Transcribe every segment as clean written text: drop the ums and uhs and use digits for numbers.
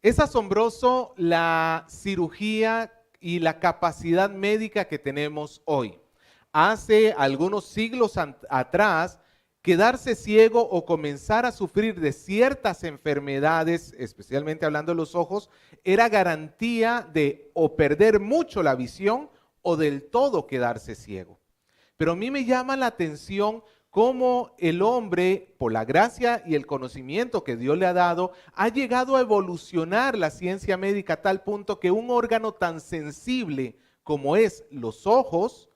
Es asombroso la cirugía y la capacidad médica que tenemos hoy. Hace algunos siglos atrás, quedarse ciego o comenzar a sufrir de ciertas enfermedades, especialmente hablando de los ojos, era garantía de o perder mucho la visión o del todo quedarse ciego. Pero a mí me llama la atención cómo el hombre, por la gracia y el conocimiento que Dios le ha dado, ha llegado a evolucionar la ciencia médica a tal punto que un órgano tan sensible como es los ojos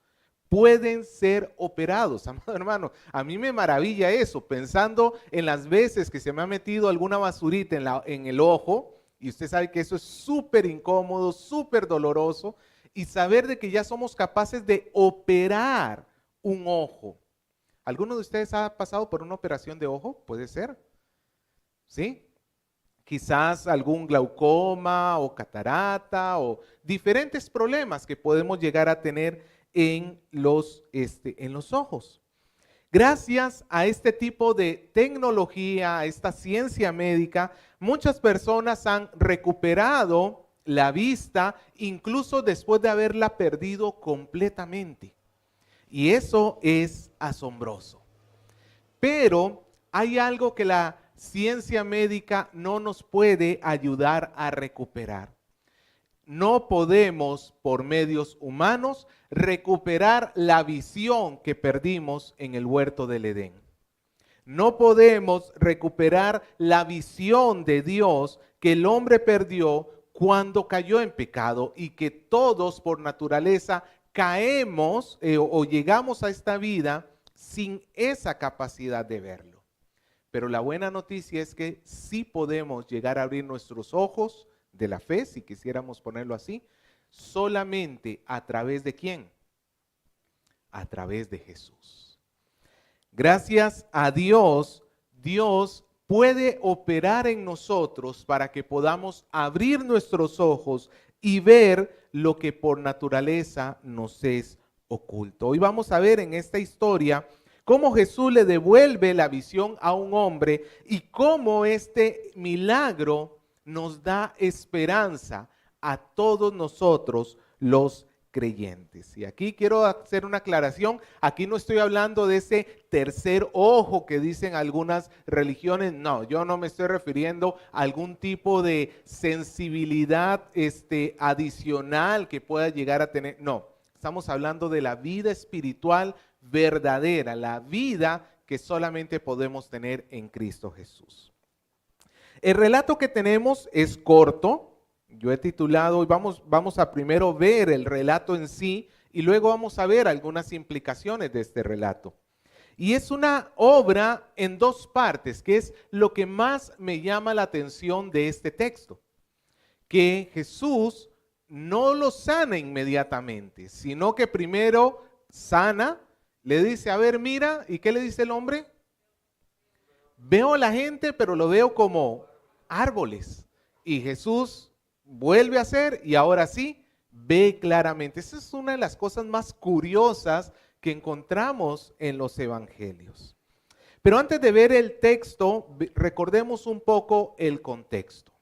pueden ser operados. Amado hermano, a mí me maravilla eso, pensando en las veces que se me ha metido alguna basurita en el ojo, y usted sabe que eso es súper incómodo, súper doloroso, y saber de que ya somos capaces de operar un ojo. ¿Alguno de ustedes ha pasado por una operación de ojo? Puede ser, ¿sí? Quizás algún glaucoma o catarata o diferentes problemas que podemos llegar a tener en los ojos. Gracias a este tipo de tecnología, a esta ciencia médica, muchas personas han recuperado la vista incluso después de haberla perdido completamente. Y eso es asombroso. Pero hay algo que la ciencia médica no nos puede ayudar a recuperar. No podemos, por medios humanos, recuperar la visión que perdimos en el huerto del Edén. No podemos recuperar la visión de Dios que el hombre perdió cuando cayó en pecado y que todos por naturaleza caemos o llegamos a esta vida sin esa capacidad de verlo. Pero la buena noticia es que sí podemos llegar a abrir nuestros ojos de la fe, si quisiéramos ponerlo así, solamente a través de ¿quién? A través de Jesús. Gracias a Dios, Dios puede operar en nosotros para que podamos abrir nuestros ojos y ver lo que por naturaleza nos es oculto. Hoy vamos a ver en esta historia cómo Jesús le devuelve la visión a un hombre y cómo este milagro nos da esperanza a todos nosotros los creyentes. Y aquí quiero hacer una aclaración, aquí no estoy hablando de ese tercer ojo que dicen algunas religiones, no, yo no me estoy refiriendo a algún tipo de sensibilidad adicional que pueda llegar a tener, no, estamos hablando de la vida espiritual verdadera, la vida que solamente podemos tener en Cristo Jesús. El relato que tenemos es corto. Yo he titulado, y vamos a primero ver el relato en sí y luego vamos a ver algunas implicaciones de este relato. Y es una obra en dos partes, que es lo que más me llama la atención de este texto. Que Jesús no lo sana inmediatamente, sino que primero sana, le dice, a ver, mira, ¿y qué le dice el hombre? Veo a la gente, pero lo veo como árboles. Y Jesús vuelve a hacer y ahora sí ve claramente. Esa es una de las cosas más curiosas que encontramos en los evangelios. Pero antes de ver el texto, recordemos un poco el contexto.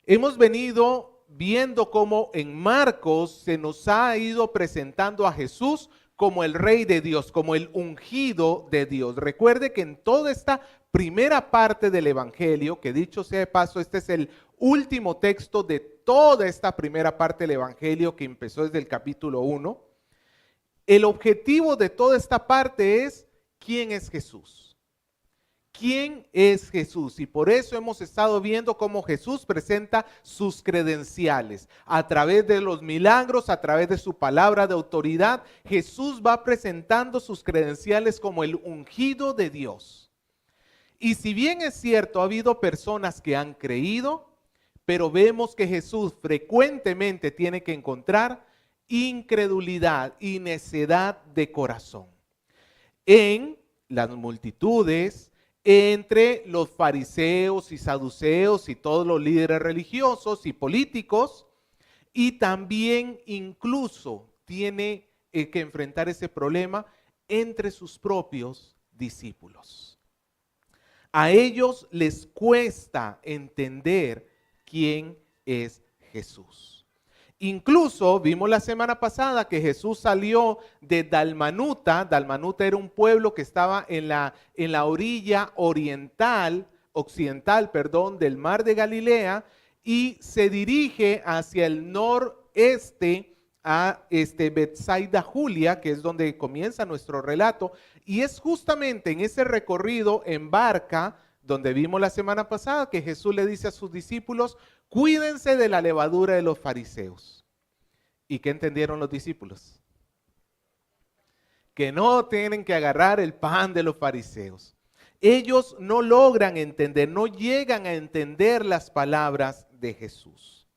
Hemos venido viendo cómo en Marcos se nos ha ido presentando a Jesús como el Rey de Dios, como el ungido de Dios. Recuerde que en toda esta primera parte del Evangelio, que dicho sea de paso, este es el último texto de toda esta primera parte del Evangelio que empezó desde el capítulo 1, el objetivo de toda esta parte es ¿quién es Jesús? ¿Quién es Jesús? Y por eso hemos estado viendo cómo Jesús presenta sus credenciales. A través de los milagros, a través de su palabra de autoridad, Jesús va presentando sus credenciales como el ungido de Dios. Y si bien es cierto, ha habido personas que han creído, pero vemos que Jesús frecuentemente tiene que encontrar incredulidad y necedad de corazón en las multitudes, entre los fariseos y saduceos y todos los líderes religiosos y políticos, y también incluso tiene que enfrentar ese problema entre sus propios discípulos. A ellos les cuesta entender quién es Jesús. Incluso vimos la semana pasada que Jesús salió de Dalmanuta. Dalmanuta era un pueblo que estaba en la orilla occidental, del mar de Galilea, y se dirige hacia el noreste a Betsaida Julia, que es donde comienza nuestro relato, y es justamente en ese recorrido en barca, donde vimos la semana pasada que Jesús le dice a sus discípulos: cuídense de la levadura de los fariseos. ¿Y qué entendieron los discípulos? Que no tienen que agarrar el pan de los fariseos. Ellos no logran entender, no llegan a entender las palabras de Jesús.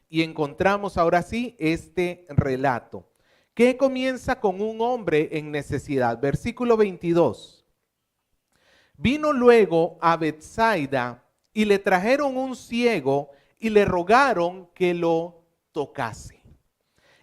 Y encontramos ahora sí este relato, que comienza con un hombre en necesidad. Versículo 22. Vino luego a Betsaida y le trajeron un ciego y le rogaron que lo tocase.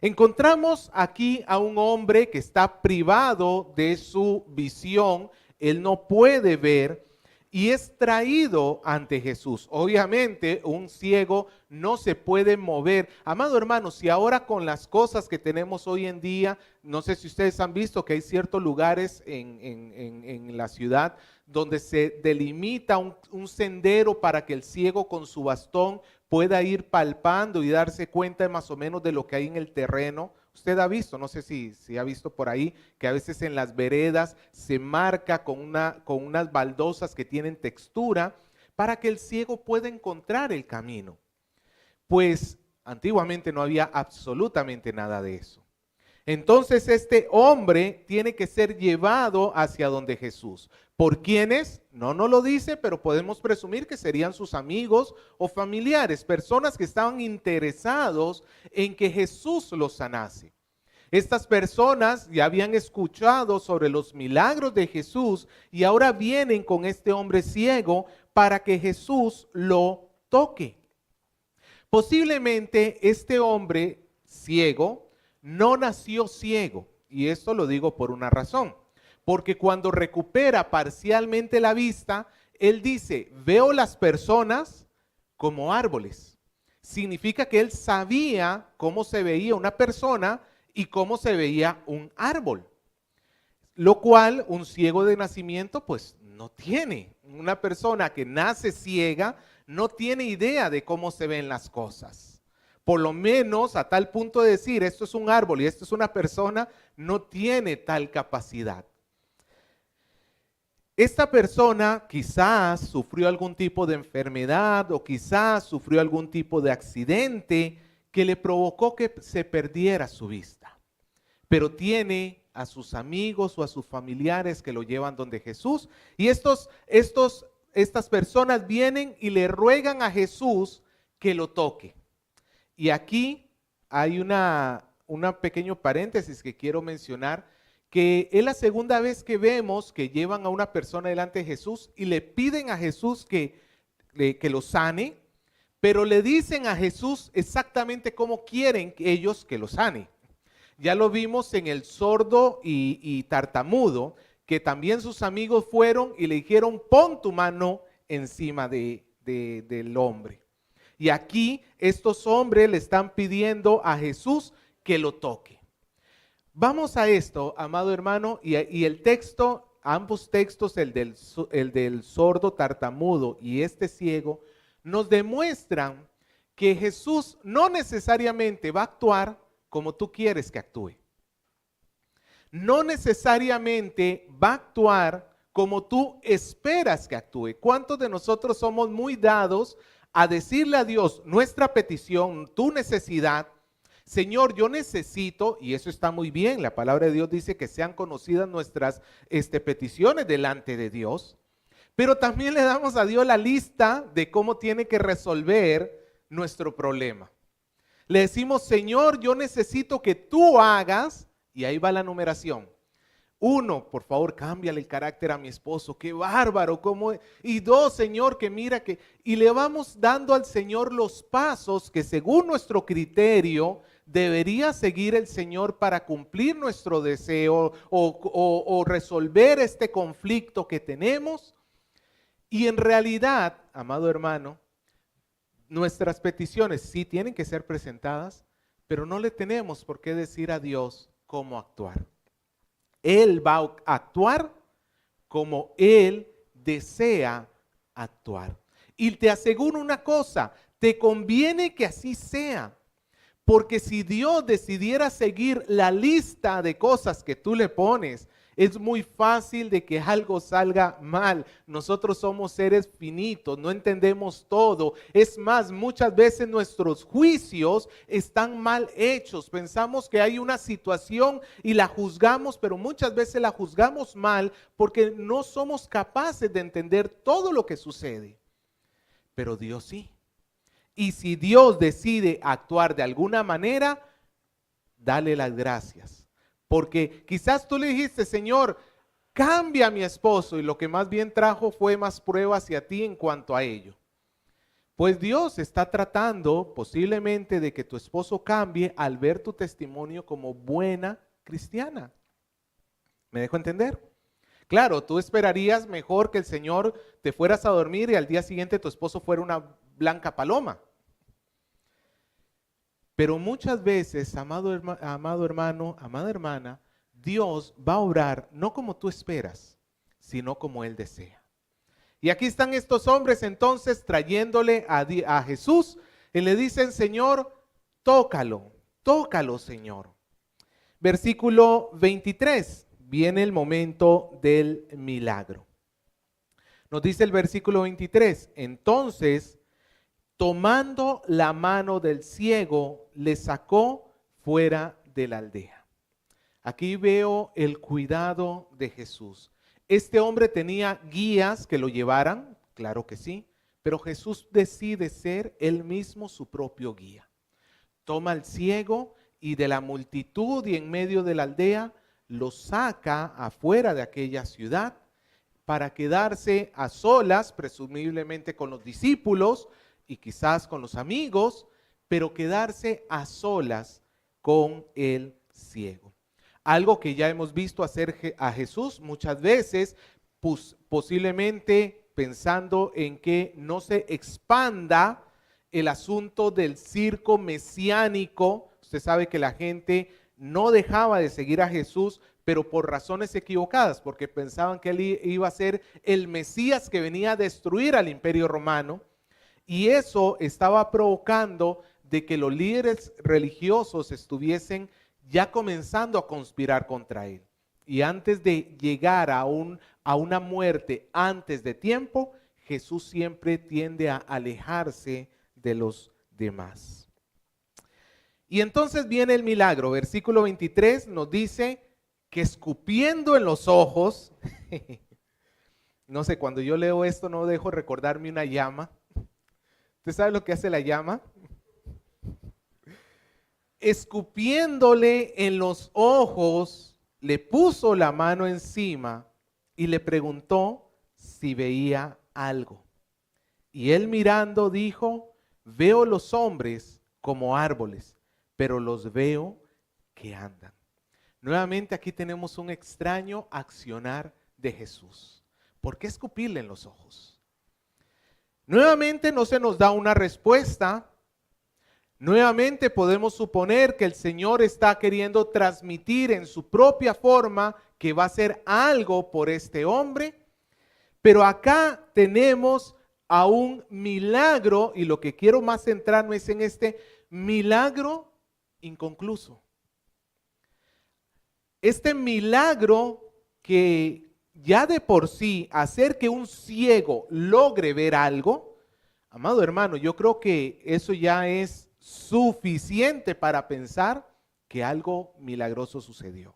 Encontramos aquí a un hombre que está privado de su visión, él no puede ver y es traído ante Jesús. Obviamente un ciego no se puede mover. Amado hermano, si ahora con las cosas que tenemos hoy en día, no sé si ustedes han visto que hay ciertos lugares en la ciudad donde se delimita un sendero para que el ciego con su bastón pueda ir palpando y darse cuenta más o menos de lo que hay en el terreno. Usted ha visto, no sé si ha visto por ahí, que a veces en las veredas se marca con unas baldosas que tienen textura para que el ciego pueda encontrar el camino. Pues antiguamente no había absolutamente nada de eso. Entonces este hombre tiene que ser llevado hacia donde Jesús. ¿Por quiénes? No nos lo dice, pero podemos presumir que serían sus amigos o familiares, personas que estaban interesados en que Jesús los sanase. Estas personas ya habían escuchado sobre los milagros de Jesús y ahora vienen con este hombre ciego para que Jesús lo toque. Posiblemente este hombre ciego no nació ciego, y esto lo digo por una razón, porque cuando recupera parcialmente la vista, él dice: veo las personas como árboles. Significa que él sabía cómo se veía una persona y cómo se veía un árbol, lo cual un ciego de nacimiento pues no tiene. Una persona que nace ciega no tiene idea de cómo se ven las cosas. Por lo menos a tal punto de decir esto es un árbol y esto es una persona, no tiene tal capacidad. Esta persona quizás sufrió algún tipo de enfermedad o quizás sufrió algún tipo de accidente que le provocó que se perdiera su vista. Pero tiene a sus amigos o a sus familiares que lo llevan donde Jesús. Y estas personas vienen y le ruegan a Jesús que lo toque. Y aquí hay un pequeño paréntesis que quiero mencionar, que es la segunda vez que vemos que llevan a una persona delante de Jesús y le piden a Jesús que lo sane, pero le dicen a Jesús exactamente cómo quieren ellos que lo sane. Ya lo vimos en el sordo y tartamudo, que también sus amigos fueron y le dijeron: pon tu mano encima del hombre. Y aquí estos hombres le están pidiendo a Jesús que lo toque. Vamos a esto, amado hermano, y el texto, ambos textos, el del sordo tartamudo y este ciego, nos demuestran que Jesús no necesariamente va a actuar como tú quieres que actúe. No necesariamente va a actuar como tú esperas que actúe. ¿Cuántos de nosotros somos muy dados a decirle a Dios nuestra petición, tu necesidad? Señor, yo necesito, y eso está muy bien, la palabra de Dios dice que sean conocidas nuestras peticiones delante de Dios, pero también le damos a Dios la lista de cómo tiene que resolver nuestro problema. Le decimos: Señor, yo necesito que tú hagas, y ahí va la numeración. 1, por favor, cámbiale el carácter a mi esposo, qué bárbaro, cómo. Y 2, Señor, que mira que, y le vamos dando al Señor los pasos que según nuestro criterio debería seguir el Señor para cumplir nuestro deseo o resolver este conflicto que tenemos. Y en realidad, amado hermano, nuestras peticiones sí tienen que ser presentadas, pero no le tenemos por qué decir a Dios cómo actuar. Él va a actuar como Él desea actuar. Y te aseguro una cosa, te conviene que así sea. Porque si Dios decidiera seguir la lista de cosas que tú le pones, es muy fácil de que algo salga mal. Nosotros somos seres finitos, no entendemos todo. Es más, muchas veces nuestros juicios están mal hechos. Pensamos que hay una situación y la juzgamos, pero muchas veces la juzgamos mal porque no somos capaces de entender todo lo que sucede. Pero Dios sí. Y si Dios decide actuar de alguna manera, dale las gracias. Porque quizás tú le dijiste, Señor, cambia a mi esposo, y lo que más bien trajo fue más pruebas hacia ti en cuanto a ello. Pues Dios está tratando posiblemente de que tu esposo cambie al ver tu testimonio como buena cristiana. ¿Me dejo entender? Claro, tú esperarías mejor que el Señor te fueras a dormir y al día siguiente tu esposo fuera una blanca paloma. Pero muchas veces, amado hermano, amada hermana, Dios va a obrar no como tú esperas, sino como Él desea. Y aquí están estos hombres entonces trayéndole a Jesús y le dicen, Señor, tócalo, tócalo, Señor. Versículo 23, viene el momento del milagro. Nos dice el versículo 23, entonces, tomando la mano del ciego, le sacó fuera de la aldea. Aquí veo el cuidado de Jesús. Este hombre tenía guías que lo llevaran, claro que sí, pero Jesús decide ser él mismo su propio guía. Toma al ciego y de la multitud y en medio de la aldea lo saca afuera de aquella ciudad para quedarse a solas, presumiblemente con los discípulos y quizás con los amigos, pero quedarse a solas con el ciego. Algo que ya hemos visto hacer a Jesús muchas veces, posiblemente pensando en que no se expanda el asunto del circo mesiánico. Usted sabe que la gente no dejaba de seguir a Jesús, pero por razones equivocadas, porque pensaban que él iba a ser el Mesías que venía a destruir al Imperio Romano. Y eso estaba provocando de que los líderes religiosos estuviesen ya comenzando a conspirar contra él. Y antes de llegar a una muerte antes de tiempo, Jesús siempre tiende a alejarse de los demás. Y entonces viene el milagro. Versículo 23 nos dice que escupiendo en los ojos, no sé, cuando yo leo esto no dejo recordarme una llama. ¿Usted sabe lo que hace la llama? Escupiéndole en los ojos, le puso la mano encima y le preguntó si veía algo. Y él mirando dijo, veo los hombres como árboles, pero los veo que andan. Nuevamente aquí tenemos un extraño accionar de Jesús. ¿Por qué escupirle en los ojos? Nuevamente no se nos da una respuesta. Nuevamente podemos suponer que el Señor está queriendo transmitir en su propia forma que va a hacer algo por este hombre. Pero acá tenemos a un milagro, y lo que quiero más centrarme es en este milagro inconcluso. Este milagro que ya de por sí hacer que un ciego logre ver algo, amado hermano, yo creo que eso ya es suficiente para pensar que algo milagroso sucedió.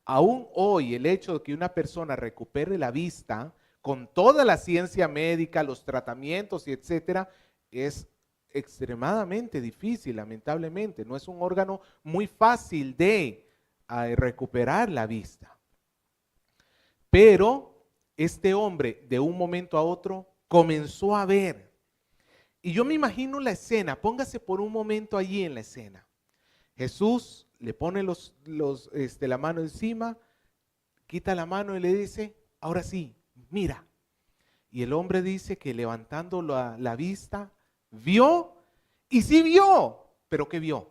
Aún hoy el hecho de que una persona recupere la vista con toda la ciencia médica, los tratamientos y etcétera, es extremadamente difícil, lamentablemente. No es un órgano muy fácil de recuperar la vista. Pero este hombre de un momento a otro comenzó a ver. Y yo me imagino la escena, póngase por un momento allí en la escena. Jesús le pone la mano encima, quita la mano y le dice, ahora sí, mira. Y el hombre dice que levantando la vista, Vio, y sí vio, pero ¿qué vio?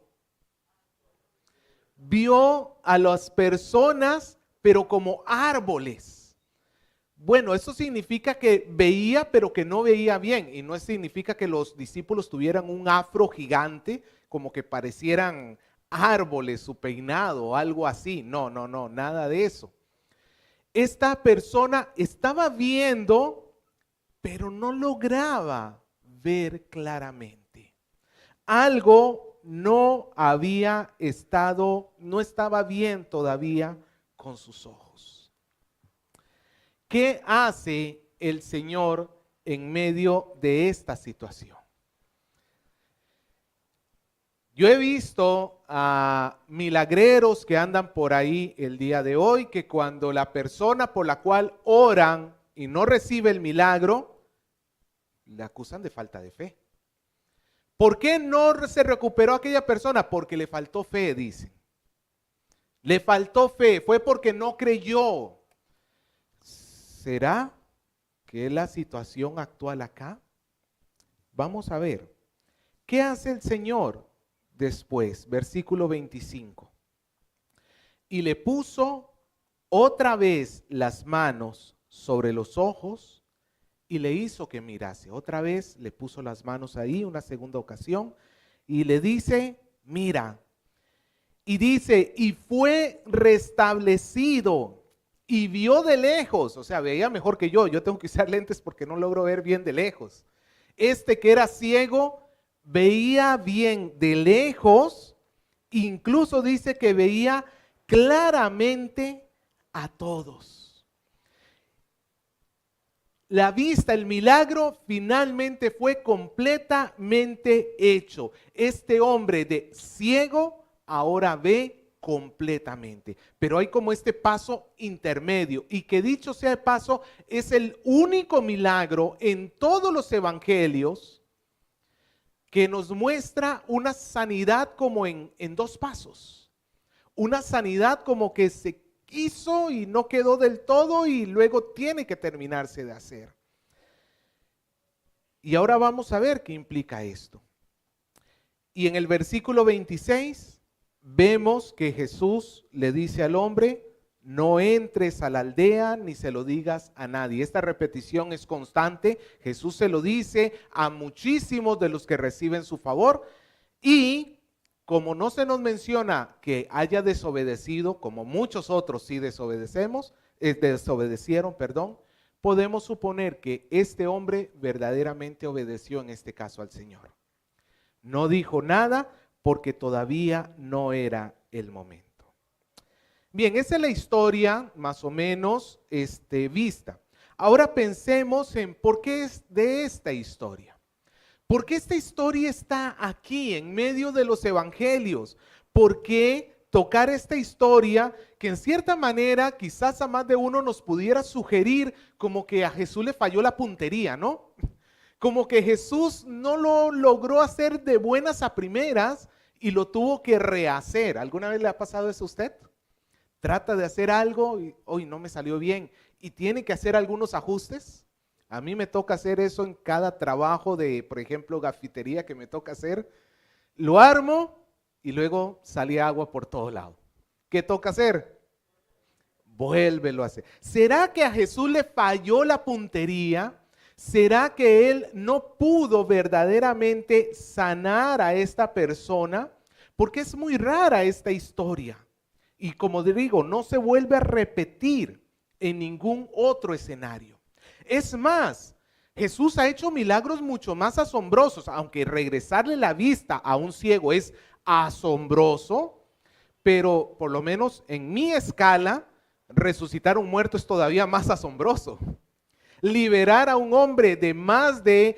Vio a las personas, pero como árboles. Bueno, eso significa que veía, pero que no veía bien. Y no significa que los discípulos tuvieran un afro gigante, como que parecieran árboles, su peinado o algo así. No, no, no, nada de eso. Esta persona estaba viendo, pero no lograba ver claramente. Algo no estaba bien todavía con sus ojos. ¿Qué hace el Señor en medio de esta situación? Yo he visto a milagreros que andan por ahí el día de hoy, que cuando la persona por la cual oran y no recibe el milagro, le acusan de falta de fe. ¿Por qué no se recuperó aquella persona? Porque le faltó fe, dicen. Le faltó fe, fue porque no creyó. ¿Será que es la situación actual acá? Vamos a ver. ¿Qué hace el Señor después? Versículo 25. Y le puso otra vez las manos sobre los ojos y le hizo que mirase. Otra vez le puso las manos ahí, una segunda ocasión, y le dice, mira. Y dice, y fue restablecido y vio de lejos, o sea, veía mejor que yo tengo que usar lentes porque no logro ver bien de lejos. Este que era ciego, veía bien de lejos, incluso dice que veía claramente a todos. La vista, el milagro finalmente fue completamente hecho. Este hombre de ciego ahora ve completamente. Pero hay como este paso intermedio y que dicho sea de paso es el único milagro en todos los evangelios que nos muestra una sanidad como en dos pasos. Una sanidad como que se hizo y no quedó del todo y luego tiene que terminarse de hacer. Y ahora vamos a ver qué implica esto. Y en el versículo 26 vemos que Jesús le dice al hombre, no entres a la aldea ni se lo digas a nadie. Esta repetición es constante. Jesús se lo dice a muchísimos de los que reciben su favor y como no se nos menciona que haya desobedecido, como muchos otros sí desobedecieron, podemos suponer que este hombre verdaderamente obedeció en este caso al Señor. No dijo nada porque todavía no era el momento. Bien, esa es la historia más o menos vista. Ahora pensemos en por qué es de esta historia. ¿Por qué esta historia está aquí en medio de los evangelios? ¿Por qué tocar esta historia que en cierta manera quizás a más de uno nos pudiera sugerir como que a Jesús le falló la puntería, ¿no? Como que Jesús no lo logró hacer de buenas a primeras y lo tuvo que rehacer. ¿Alguna vez le ha pasado eso a usted? Trata de hacer algo y hoy no me salió bien y tiene que hacer algunos ajustes. A mí me toca hacer eso en cada trabajo de, por ejemplo, gafitería que me toca hacer. Lo armo y luego sale agua por todo lado. ¿Qué toca hacer? Vuélvelo a hacer. ¿Será que a Jesús le falló la puntería? ¿Será que él no pudo verdaderamente sanar a esta persona? Porque es muy rara esta historia. Y como digo, no se vuelve a repetir en ningún otro escenario. Es más, Jesús ha hecho milagros mucho más asombrosos, aunque regresarle la vista a un ciego es asombroso, pero por lo menos en mi escala, resucitar a un muerto es todavía más asombroso. Liberar a un hombre de más de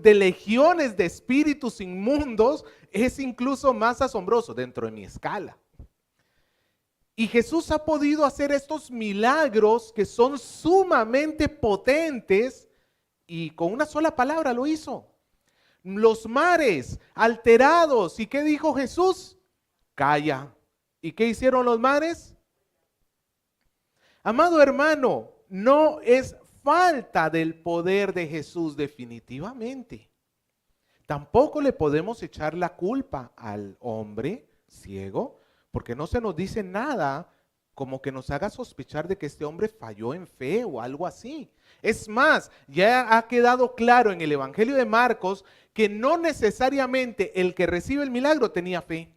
legiones de espíritus inmundos es incluso más asombroso dentro de mi escala. Y Jesús ha podido hacer estos milagros que son sumamente potentes y con una sola palabra lo hizo. Los mares alterados. ¿Y qué dijo Jesús? Calla. ¿Y qué hicieron los mares? Amado hermano, no es falta del poder de Jesús definitivamente. Tampoco le podemos echar la culpa al hombre ciego, porque no se nos dice nada como que nos haga sospechar de que este hombre falló en fe o algo así. Es más, ya ha quedado claro en el Evangelio de Marcos que no necesariamente el que recibe el milagro tenía fe.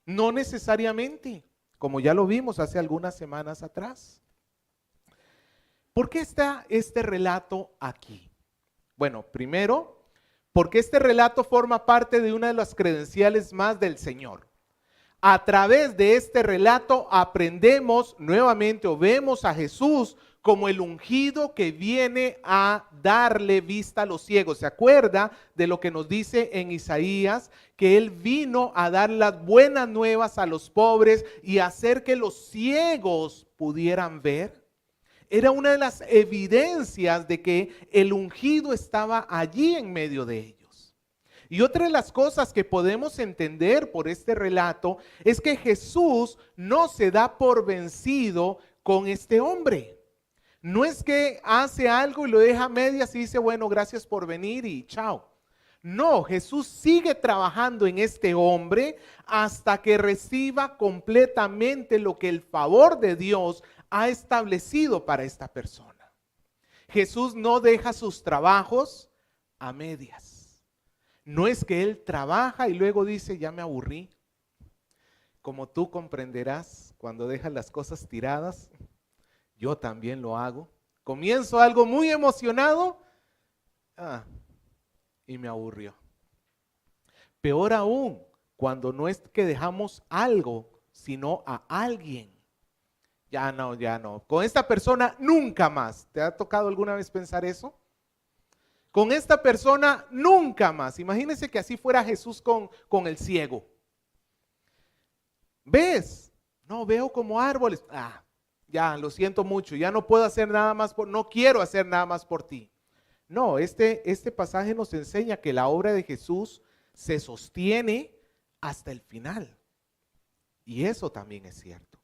No necesariamente, como ya lo vimos hace algunas semanas atrás. ¿Por qué está este relato aquí? Bueno, primero, porque este relato forma parte de una de las credenciales más del Señor. A través de este relato aprendemos nuevamente o vemos a Jesús como el ungido que viene a darle vista a los ciegos. ¿Se acuerda de lo que nos dice en Isaías? Que Él vino a dar las buenas nuevas a los pobres y hacer que los ciegos pudieran ver. Era una de las evidencias de que el ungido estaba allí en medio de ellos. Y otra de las cosas que podemos entender por este relato es que Jesús no se da por vencido con este hombre. No es que hace algo y lo deja a medias y dice, bueno, gracias por venir y chao. No, Jesús sigue trabajando en este hombre hasta que reciba completamente lo que el favor de Dios ha establecido para esta persona. Jesús no deja sus trabajos a medias. No es que Él trabaja y luego dice, ya me aburrí. Como tú comprenderás, cuando dejas las cosas tiradas, yo también lo hago. Comienzo algo muy emocionado y me aburrió. Peor aún, cuando no es que dejamos algo, sino a alguien. Ya no. Con esta persona nunca más. ¿Te ha tocado alguna vez pensar eso? Con esta persona nunca más. Imagínense que así fuera Jesús con el ciego. ¿Ves? No, veo como árboles. Ya, lo siento mucho. Ya no puedo hacer nada más no quiero hacer nada más por ti. No, este pasaje nos enseña que la obra de Jesús se sostiene hasta el final. Y eso también es cierto.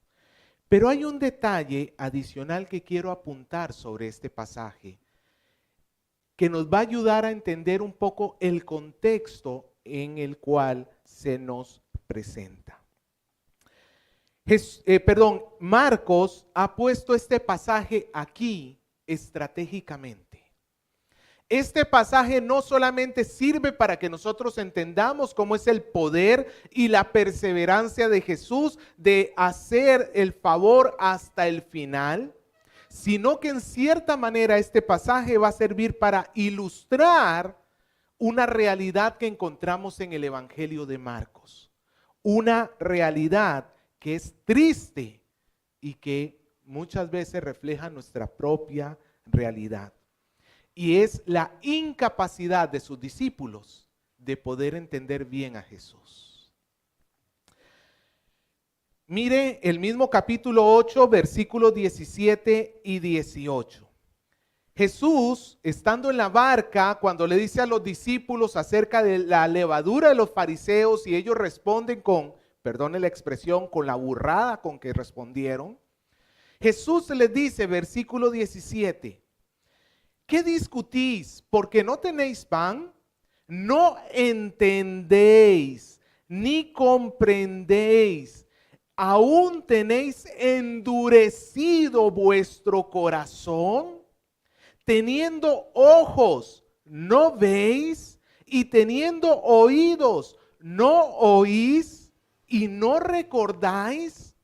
Pero hay un detalle adicional que quiero apuntar sobre este pasaje que nos va a ayudar a entender un poco el contexto en el cual se nos presenta. Marcos ha puesto este pasaje aquí estratégicamente. Este pasaje no solamente sirve para que nosotros entendamos cómo es el poder y la perseverancia de Jesús de hacer el favor hasta el final, sino que en cierta manera este pasaje va a servir para ilustrar una realidad que encontramos en el Evangelio de Marcos. Una realidad que es triste y que muchas veces refleja nuestra propia realidad. Y es la incapacidad de sus discípulos de poder entender bien a Jesús. Mire el mismo capítulo 8, versículos 17 y 18. Jesús, estando en la barca, cuando le dice a los discípulos acerca de la levadura de los fariseos y ellos responden con, perdone la expresión, con la burrada con que respondieron, Jesús les dice, versículo 17, ¿qué discutís? ¿Porque no tenéis pan? ¿No entendéis ni comprendéis? ¿Aún tenéis endurecido vuestro corazón? Teniendo ojos, ¿no veis? Y teniendo oídos, ¿no oís? ¿Y no recordáis?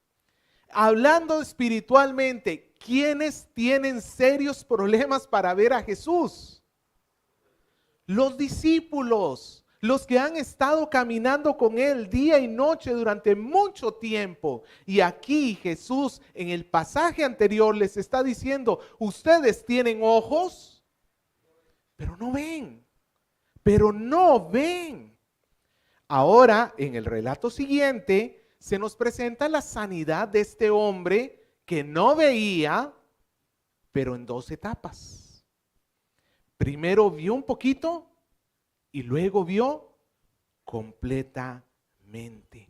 Hablando espiritualmente, ¿quiénes tienen serios problemas para ver a Jesús? Los discípulos. Los que han estado caminando con Él día y noche durante mucho tiempo. Y aquí Jesús en el pasaje anterior les está diciendo, ustedes tienen ojos, pero no ven. Pero no ven. Ahora, en el relato siguiente, se nos presenta la sanidad de este hombre que no veía, pero en dos etapas. Primero vio un poquito y luego vio completamente.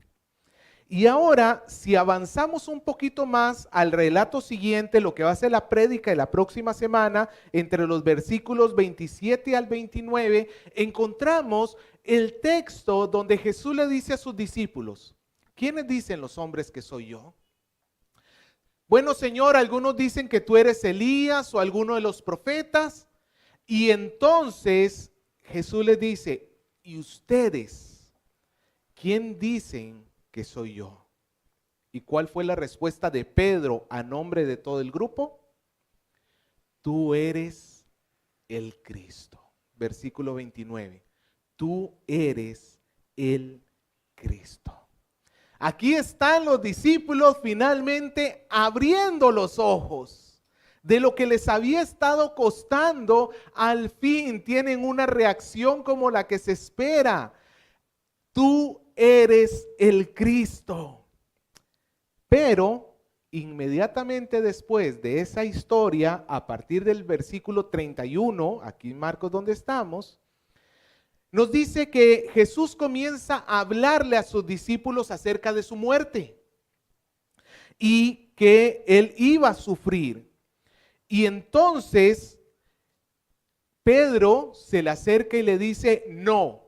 Y ahora, si avanzamos un poquito más al relato siguiente, lo que va a ser la prédica de la próxima semana, entre los versículos 27 al 29, encontramos el texto donde Jesús le dice a sus discípulos, ¿quiénes dicen los hombres que soy yo? Bueno, Señor, algunos dicen que tú eres Elías o alguno de los profetas. Y entonces Jesús les dice, ¿y ustedes quién dicen que soy yo? ¿Y cuál fue la respuesta de Pedro a nombre de todo el grupo? Tú eres el Cristo. Versículo 29. Tú eres el Cristo. Aquí están los discípulos finalmente abriendo los ojos de lo que les había estado costando. Al fin tienen una reacción como la que se espera. Tú eres el Cristo. Pero inmediatamente después de esa historia, a partir del versículo 31, aquí en Marcos donde estamos, nos dice que Jesús comienza a hablarle a sus discípulos acerca de su muerte y que él iba a sufrir. Y entonces Pedro se le acerca y le dice, no,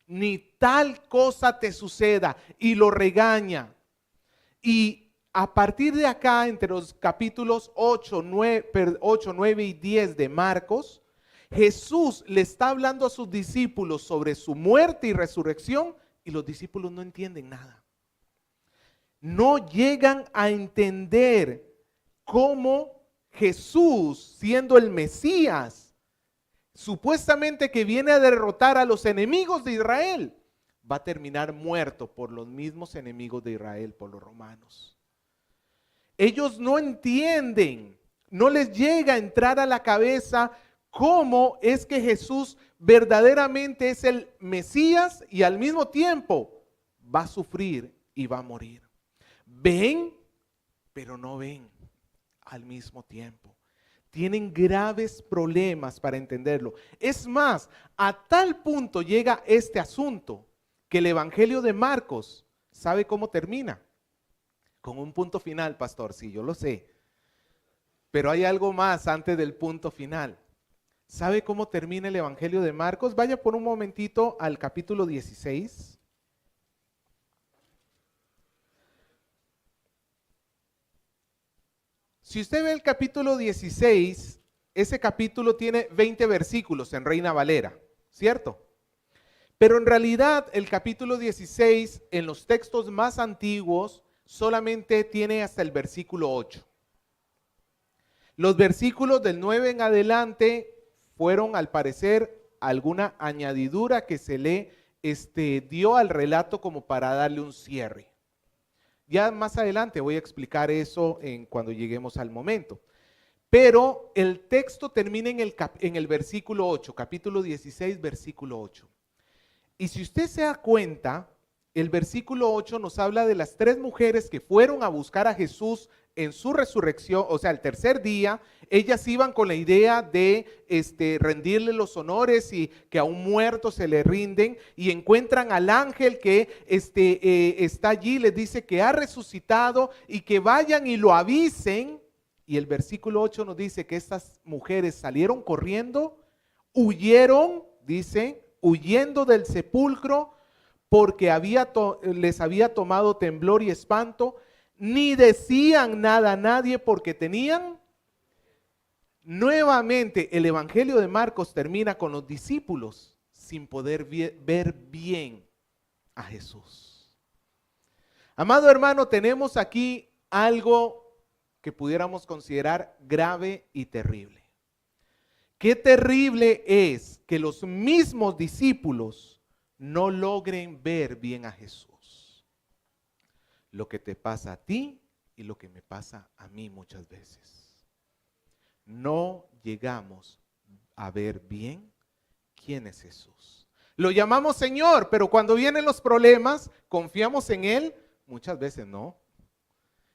ni tal cosa te suceda, y lo regaña. Y a partir de acá, entre los capítulos 8, 9 y 10 de Marcos, Jesús le está hablando a sus discípulos sobre su muerte y resurrección y los discípulos no entienden nada. No llegan a entender cómo Jesús, siendo el Mesías, supuestamente que viene a derrotar a los enemigos de Israel, va a terminar muerto por los mismos enemigos de Israel, por los romanos. Ellos no entienden, no les llega a entrar a la cabeza cómo es que Jesús verdaderamente es el Mesías y al mismo tiempo va a sufrir y va a morir. Ven, pero no ven al mismo tiempo. Tienen graves problemas para entenderlo. Es más, a tal punto llega este asunto que el Evangelio de Marcos, ¿sabe cómo termina? Con un punto final, pastor, sí, yo lo sé. Pero hay algo más antes del punto final. ¿Sabe cómo termina el Evangelio de Marcos? Vaya por un momentito al capítulo 16. Si usted ve el capítulo 16, ese capítulo tiene 20 versículos en Reina Valera, ¿cierto? Pero en realidad el capítulo 16 en los textos más antiguos solamente tiene hasta el versículo 8. Los versículos del 9 en adelante fueron al parecer alguna añadidura que se le dio al relato como para darle un cierre. Ya más adelante voy a explicar eso cuando lleguemos al momento. Pero el texto termina en el versículo 8, capítulo 16, versículo 8. Y si usted se da cuenta, el versículo 8 nos habla de las 3 mujeres que fueron a buscar a Jesús en su resurrección, o sea, el tercer día. Ellas iban con la idea de rendirle los honores y que a un muerto se le rinden, y encuentran al ángel que está allí, les dice que ha resucitado y que vayan y lo avisen. Y el versículo 8 nos dice que estas mujeres salieron corriendo, huyeron, dice, huyendo del sepulcro, porque les había tomado temblor y espanto. Ni decían nada a nadie porque tenían. Nuevamente el Evangelio de Marcos termina con los discípulos sin poder ver bien a Jesús. Amado hermano, tenemos aquí algo que pudiéramos considerar grave y terrible. Qué terrible es que los mismos discípulos no logren ver bien a Jesús. Lo que te pasa a ti y lo que me pasa a mí muchas veces. No llegamos a ver bien quién es Jesús. Lo llamamos Señor, pero cuando vienen los problemas, confiamos en Él. Muchas veces no.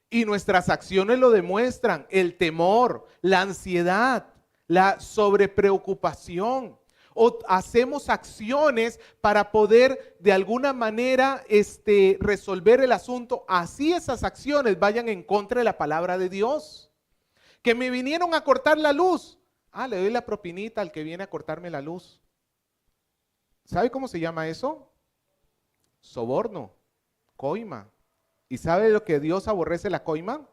Y nuestras acciones lo demuestran: el temor, la ansiedad, la sobrepreocupación. o hacemos acciones para poder de alguna manera resolver el asunto, así esas acciones vayan en contra de la palabra de Dios. Que me vinieron a cortar la luz. Le doy la propinita al que viene a cortarme la luz. ¿Sabe cómo se llama eso? Soborno, coima. ¿Y sabe lo que Dios aborrece la coima?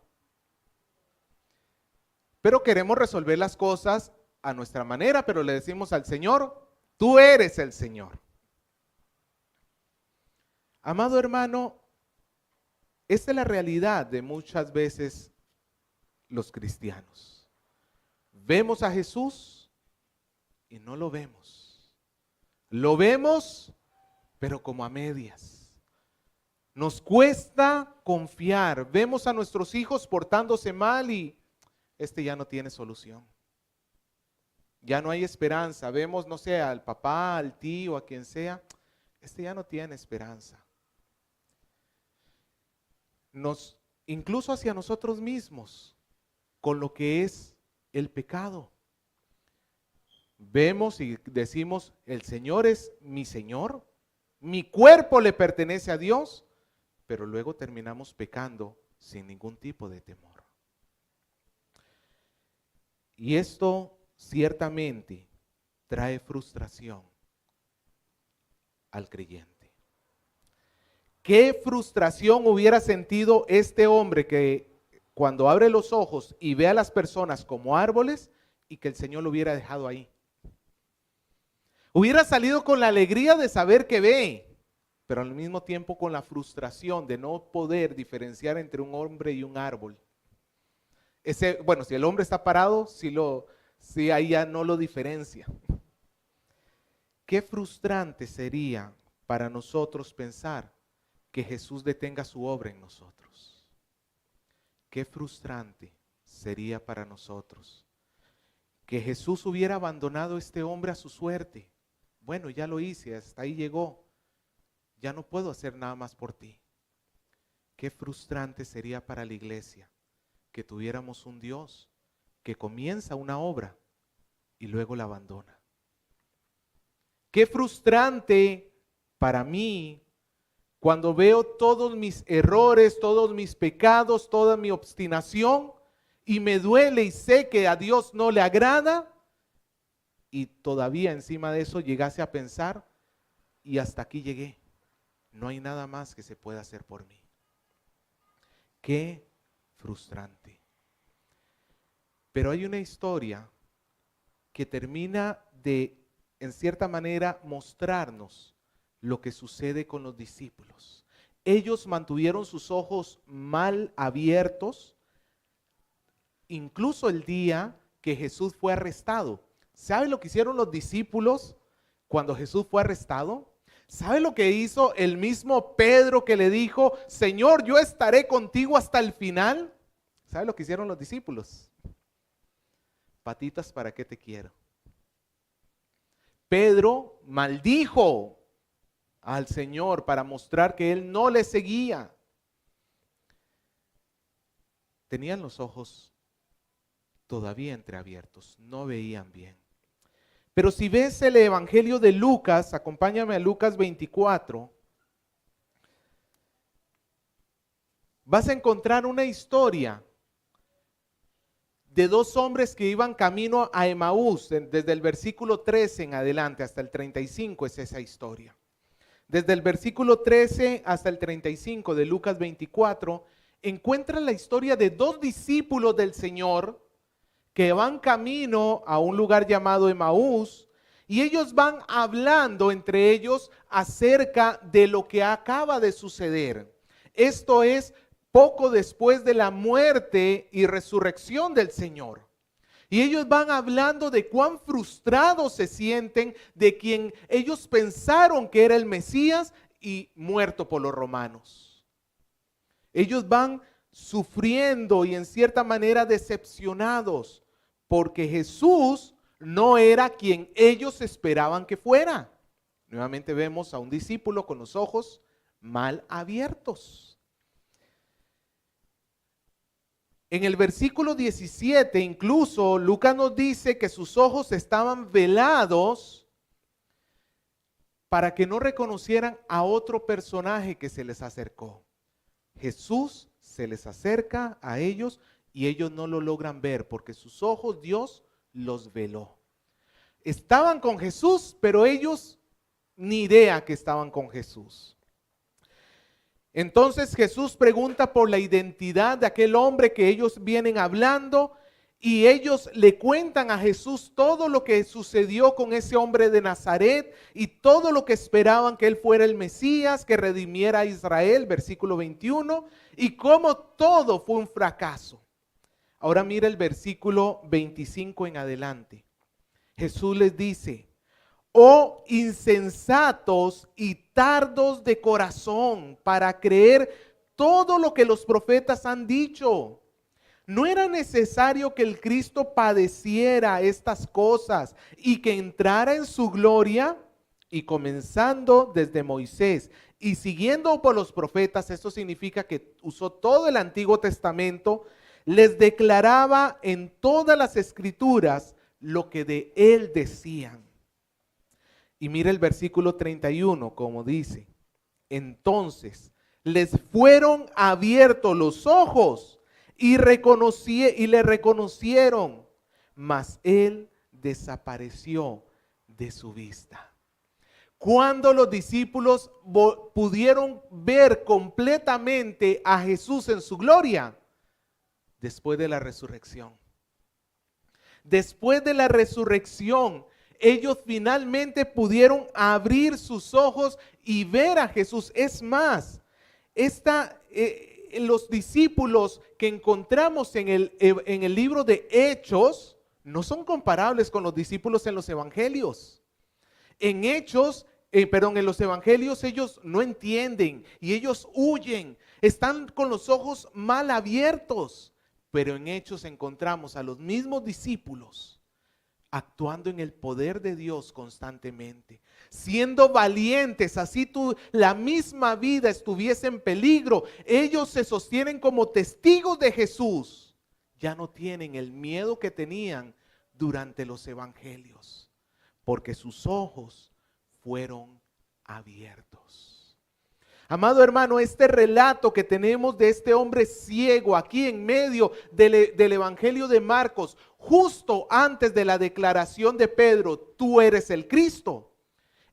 Pero queremos resolver las cosas a nuestra manera, pero le decimos al Señor, tú eres el Señor. Amado hermano, esta es la realidad de muchas veces los cristianos. Vemos a Jesús y no lo vemos. Lo vemos, pero como a medias. Nos cuesta confiar. Vemos a nuestros hijos portándose mal y ya no tiene solución. Ya no hay esperanza. Vemos, no sé, al papá, al tío, a quien sea. Ya no tiene esperanza. Incluso hacia nosotros mismos, con lo que es el pecado. Vemos y decimos, el Señor es mi Señor, mi cuerpo le pertenece a Dios, pero luego terminamos pecando sin ningún tipo de temor. Y esto ciertamente trae frustración al creyente. ¿Qué frustración hubiera sentido este hombre que cuando abre los ojos y ve a las personas como árboles y que el Señor lo hubiera dejado ahí? Hubiera salido con la alegría de saber que ve, pero al mismo tiempo con la frustración de no poder diferenciar entre un hombre y un árbol. Bueno, si el hombre está parado, si ahí ya no lo diferencia. Qué frustrante sería para nosotros pensar que Jesús detenga su obra en nosotros. Qué frustrante sería para nosotros que Jesús hubiera abandonado a este hombre a su suerte. Bueno, ya lo hice, hasta ahí llegó. Ya no puedo hacer nada más por ti. Qué frustrante sería para la iglesia que tuviéramos un Dios que comienza una obra y luego la abandona. Qué frustrante para mí cuando veo todos mis errores, todos mis pecados, toda mi obstinación y me duele y sé que a Dios no le agrada y todavía encima de eso llegase a pensar y hasta aquí llegué. No hay nada más que se pueda hacer por mí. Qué frustrante. Pero hay una historia que termina de, en cierta manera, mostrarnos lo que sucede con los discípulos. Ellos mantuvieron sus ojos mal abiertos, incluso el día que Jesús fue arrestado. ¿Sabe lo que hicieron los discípulos cuando Jesús fue arrestado? ¿Sabe lo que hizo el mismo Pedro que le dijo, Señor, yo estaré contigo hasta el final? ¿Sabe lo que hicieron los discípulos? Patitas, ¿para qué te quiero? Pedro maldijo al Señor para mostrar que él no le seguía. Tenían los ojos todavía entreabiertos, no veían bien. Pero si ves el Evangelio de Lucas, acompáñame a Lucas 24, vas a encontrar una historia de dos hombres que iban camino a Emaús, desde el versículo 13 en adelante hasta el 35 es esa historia. Desde el versículo 13 hasta el 35 de Lucas 24, encuentran la historia de dos discípulos del Señor que van camino a un lugar llamado Emaús y ellos van hablando entre ellos acerca de lo que acaba de suceder. Esto es poco después de la muerte y resurrección del Señor. Y ellos van hablando de cuán frustrados se sienten de quien ellos pensaron que era el Mesías y muerto por los romanos. Ellos van sufriendo y en cierta manera decepcionados porque Jesús no era quien ellos esperaban que fuera. Nuevamente vemos a un discípulo con los ojos mal abiertos. En el versículo 17 incluso Lucas nos dice que sus ojos estaban velados para que no reconocieran a otro personaje que se les acercó. Jesús se les acerca a ellos y ellos no lo logran ver porque sus ojos Dios los veló. Estaban con Jesús, pero ellos ni idea que estaban con Jesús. Entonces Jesús pregunta por la identidad de aquel hombre que ellos vienen hablando y ellos le cuentan a Jesús todo lo que sucedió con ese hombre de Nazaret y todo lo que esperaban que él fuera el Mesías, que redimiera a Israel, versículo 21, y cómo todo fue un fracaso. Ahora mira el versículo 25 en adelante. Jesús les dice: oh insensatos y tardos de corazón para creer todo lo que los profetas han dicho. ¿No era necesario que el Cristo padeciera estas cosas y que entrara en su gloria? Y comenzando desde Moisés y siguiendo por los profetas, esto significa que usó todo el Antiguo Testamento, les declaraba en todas las escrituras lo que de él decían. Y mira el versículo 31, como dice: entonces les fueron abiertos los ojos y le reconocieron, mas él desapareció de su vista. Cuando los discípulos pudieron ver completamente a Jesús en su gloria, después de la resurrección. Después de la resurrección, ellos finalmente pudieron abrir sus ojos y ver a Jesús. Es más, los discípulos que encontramos en el libro de Hechos no son comparables con los discípulos en los evangelios. En los evangelios ellos no entienden y ellos huyen, están con los ojos mal abiertos. Pero en Hechos encontramos a los mismos discípulos actuando en el poder de Dios constantemente, siendo valientes, así la misma vida estuviese en peligro. Ellos se sostienen como testigos de Jesús. Ya no tienen el miedo que tenían durante los evangelios, porque sus ojos fueron abiertos. Amado hermano, este relato que tenemos de este hombre ciego aquí en medio del Evangelio de Marcos, justo antes de la declaración de Pedro: tú eres el Cristo,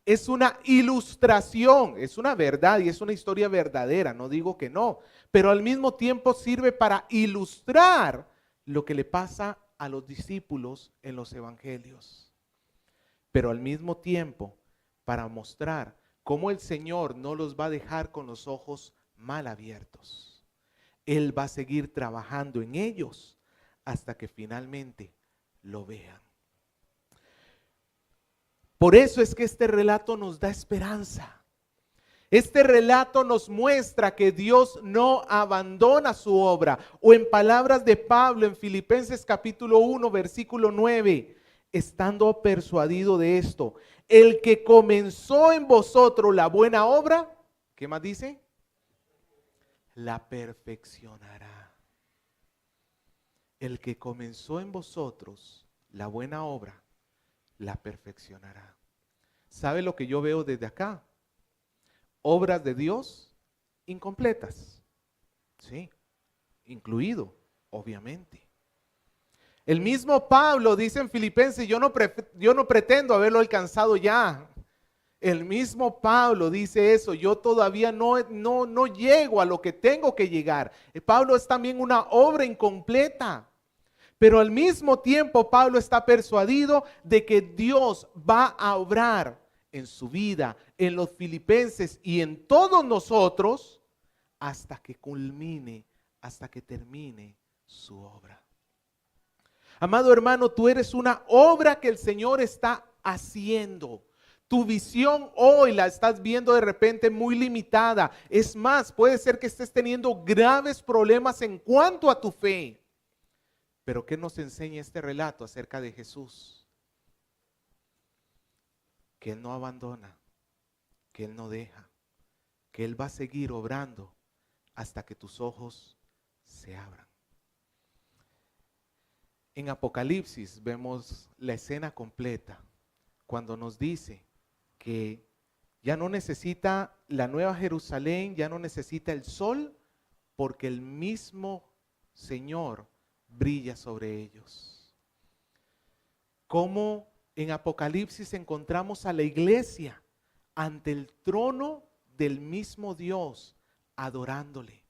es una ilustración, es una verdad y es una historia verdadera, no digo que no, pero al mismo tiempo sirve para ilustrar lo que le pasa a los discípulos en los evangelios, pero al mismo tiempo para mostrar cómo el Señor no los va a dejar con los ojos mal abiertos. Él va a seguir trabajando en ellos hasta que finalmente lo vean. Por eso es que este relato nos da esperanza. Este relato nos muestra que Dios no abandona su obra. O en palabras de Pablo en Filipenses capítulo 1, versículo 9, estando persuadido de esto: el que comenzó en vosotros la buena obra, ¿qué más dice? La perfeccionará. El que comenzó en vosotros la buena obra, la perfeccionará. ¿Sabe lo que yo veo desde acá? Obras de Dios incompletas. Sí, incluido, obviamente. El mismo Pablo dice en Filipenses: yo no pretendo haberlo alcanzado ya. El mismo Pablo dice eso: yo todavía no llego a lo que tengo que llegar. Pablo es también una obra incompleta. Pero al mismo tiempo Pablo está persuadido de que Dios va a obrar en su vida, en los filipenses y en todos nosotros hasta que culmine, hasta que termine su obra. Amado hermano, tú eres una obra que el Señor está haciendo. Tu visión hoy la estás viendo de repente muy limitada. Es más, puede ser que estés teniendo graves problemas en cuanto a tu fe. Pero ¿qué nos enseña este relato acerca de Jesús? Que Él no abandona, que Él no deja, que Él va a seguir obrando hasta que tus ojos se abran. En Apocalipsis vemos la escena completa cuando nos dice que Ya no necesita la Nueva Jerusalén, ya no necesita el sol, porque el mismo Señor brilla sobre ellos. Como en Apocalipsis encontramos a la iglesia ante el trono del mismo Dios, adorándole,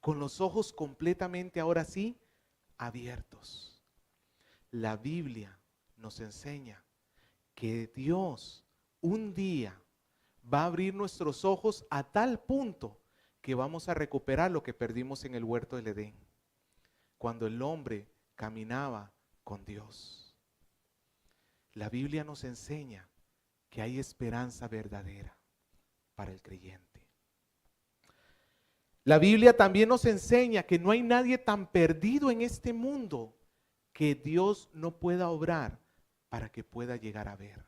con los ojos completamente ahora sí abiertos. La Biblia nos enseña que Dios un día va a abrir nuestros ojos a tal punto que vamos a recuperar lo que perdimos en el huerto del Edén, cuando el hombre caminaba con Dios. La Biblia nos enseña que hay esperanza verdadera para el creyente. La Biblia también nos enseña que no hay nadie tan perdido en este mundo que Dios no pueda obrar para que pueda llegar a ver.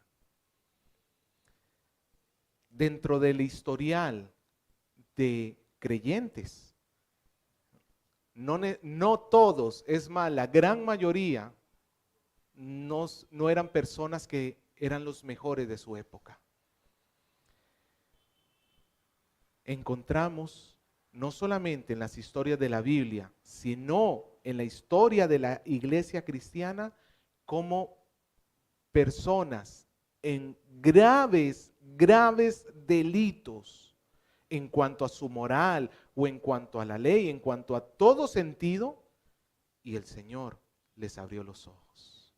Dentro del historial de creyentes, no todos, es más, la gran mayoría no eran personas que eran los mejores de su época. Encontramos no solamente en las historias de la Biblia, sino en la historia de la iglesia cristiana, como personas en graves delitos en cuanto a su moral o en cuanto a la ley, en cuanto a todo sentido, y el Señor les abrió los ojos.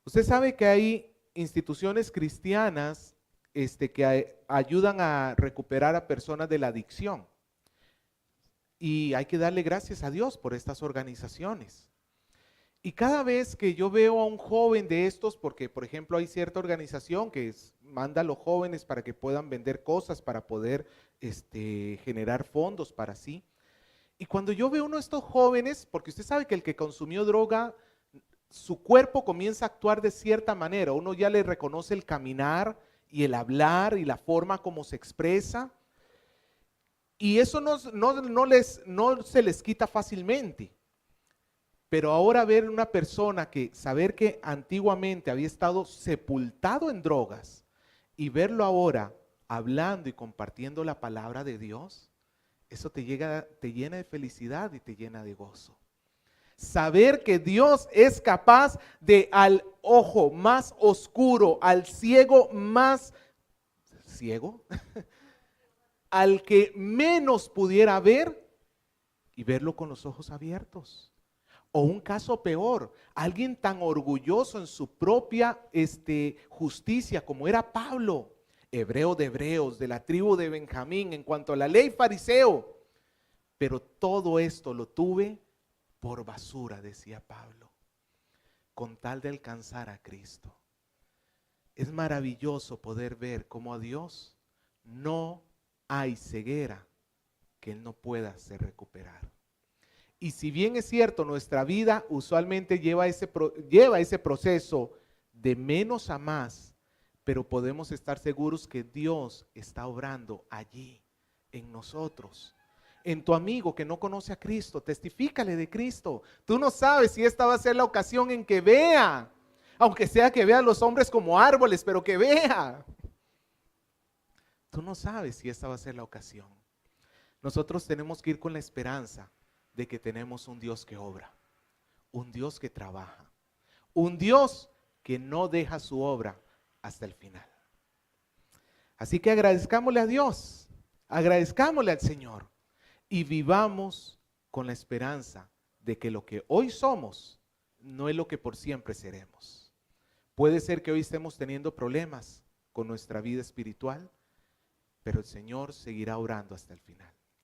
Usted sabe que hay instituciones cristianas que ayudan a recuperar a personas de la adicción. Y hay que darle gracias a Dios por estas organizaciones. Y cada vez que yo veo a un joven de estos, porque por ejemplo hay cierta organización que manda a los jóvenes para que puedan vender cosas, para poder generar fondos para sí. Y cuando yo veo uno de estos jóvenes, porque usted sabe que el que consumió droga, su cuerpo comienza a actuar de cierta manera. Uno ya le reconoce el caminar y el hablar y la forma como se expresa. Y eso no se les quita fácilmente. Pero ahora ver una persona saber que antiguamente había estado sepultado en drogas y verlo ahora hablando y compartiendo la palabra de Dios, eso te llena de felicidad y te llena de gozo. Saber que Dios es capaz de al ojo más oscuro, al ciego más ciego, al que menos pudiera ver y verlo con los ojos abiertos. O un caso peor, alguien tan orgulloso en su propia justicia como era Pablo, hebreo de hebreos, de la tribu de Benjamín, en cuanto a la ley fariseo. Pero todo esto lo tuve por basura, decía Pablo, con tal de alcanzar a Cristo. Es maravilloso poder ver cómo a Dios no hay ceguera que Él no pueda hacer recuperar. Y si bien es cierto, nuestra vida usualmente lleva ese proceso de menos a más, pero podemos estar seguros que Dios está obrando allí, en nosotros. En tu amigo que no conoce a Cristo, testifícale de Cristo. Tú no sabes si esta va a ser la ocasión en que vea, aunque sea que vea a los hombres como árboles, pero que vea. Tú no sabes si esta va a ser la ocasión. Nosotros tenemos que ir con la esperanza de que tenemos un Dios que obra, un Dios que trabaja, un Dios que no deja su obra hasta el final. Así que agradezcámosle a Dios, agradezcámosle al Señor y vivamos con la esperanza de que lo que hoy somos no es lo que por siempre seremos. Puede ser que hoy estemos teniendo problemas con nuestra vida espiritual, pero el Señor seguirá orando hasta el final.